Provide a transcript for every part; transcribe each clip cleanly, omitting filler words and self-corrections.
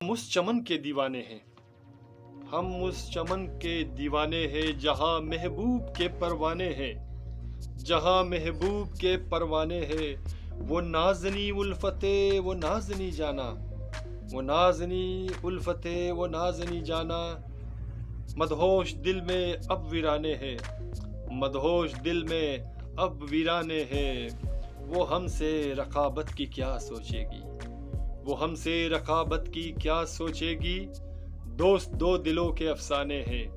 हम उस चमन के दीवाने हैं, हम उस चमन के दीवाने हैं जहाँ महबूब के परवाने हैं, जहाँ महबूब के परवाने हैं। वो नाज़नी उल्फते वो नाज़नी जाना, वो नाज़नी उल्फते वो नाज़नी जाना। मदहोश दिल में अब वीराने हैं, मदहोश दिल में अब वीराने हैं। वो हमसे रकाबत की क्या सोचेगी, वो हमसे रकाबत की क्या सोचेगी। दोस्त दो दिलों के अफसाने हैं,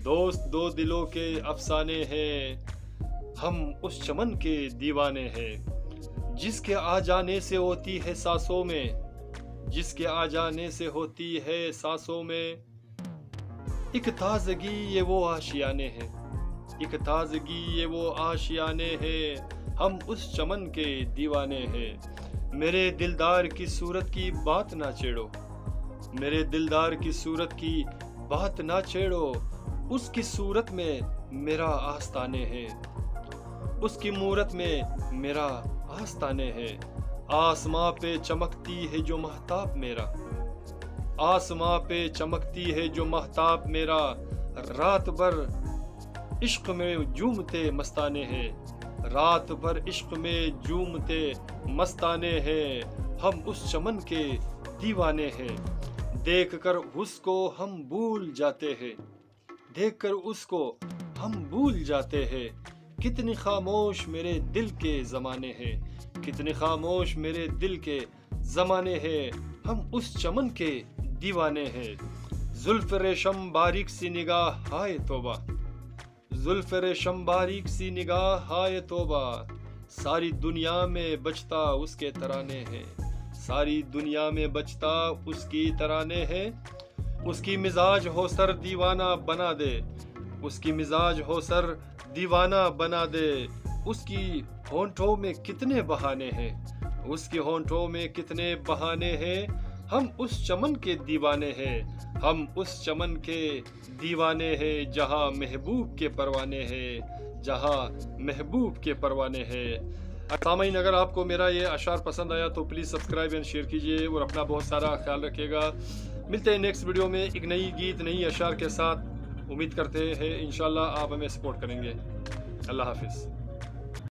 दोस्त दो दिलों के अफसाने हैं। हम उस चमन के दीवाने हैं जिसके आ जाने से होती है सांसों में, जिसके आ जाने से होती है सांसों में। एक ताजगी ये वो आशियाने हैं, एक ताजगी ये वो आशियाने हैं। हम उस चमन के दीवाने हैं। मेरे दिलदार की सूरत की बात ना छेड़ो, मेरे दिलदार की सूरत की बात ना छेड़ो। उसकी सूरत में मेरा आस्ताने है, उसकी मूरत में मेरा आस्ताने है। आसमां पे चमकती है जो महताब मेरा, आसमां पे चमकती है जो महताब मेरा। रात भर इश्क में झूमते मस्ताने हैं, रात भर इश्क में झूमते मस्ताने हैं। हम उस चमन के दीवाने हैं। देखकर उसको हम भूल जाते हैं, देखकर उसको हम भूल जाते हैं। कितनी खामोश मेरे दिल के ज़माने हैं, कितने खामोश मेरे दिल के ज़माने हैं। हम उस चमन के दीवाने हैं। जुल्फ रेशम बारीक सी निगाह हाय तौबा, जुल्फ रेशम बारीक सी निगाह हाय तौबा। सारी दुनिया में बजता उसके तराने हैं, सारी दुनिया में बजता उसकी तराने हैं। उसकी मिजाज हो सर दीवाना बना दे, उसकी मिजाज हो सर दीवाना बना दे। उसकी होंठों में कितने बहाने हैं, उसके होंठों में कितने बहाने हैं। हम उस चमन के दीवाने हैं, हम उस चमन के दीवाने हैं जहाँ महबूब के परवाने हैं, जहाँ महबूब के परवाने हैं। सामाईन, अगर आपको मेरा ये अशार पसंद आया तो प्लीज़ सब्सक्राइब एंड शेयर कीजिए और अपना बहुत सारा ख्याल रखिएगा। मिलते हैं नेक्स्ट वीडियो में एक नई गीत नई अशार के साथ। उम्मीद करते हैं इंशाल्लाह आप हमें सपोर्ट करेंगे। अल्लाह हाफिज़।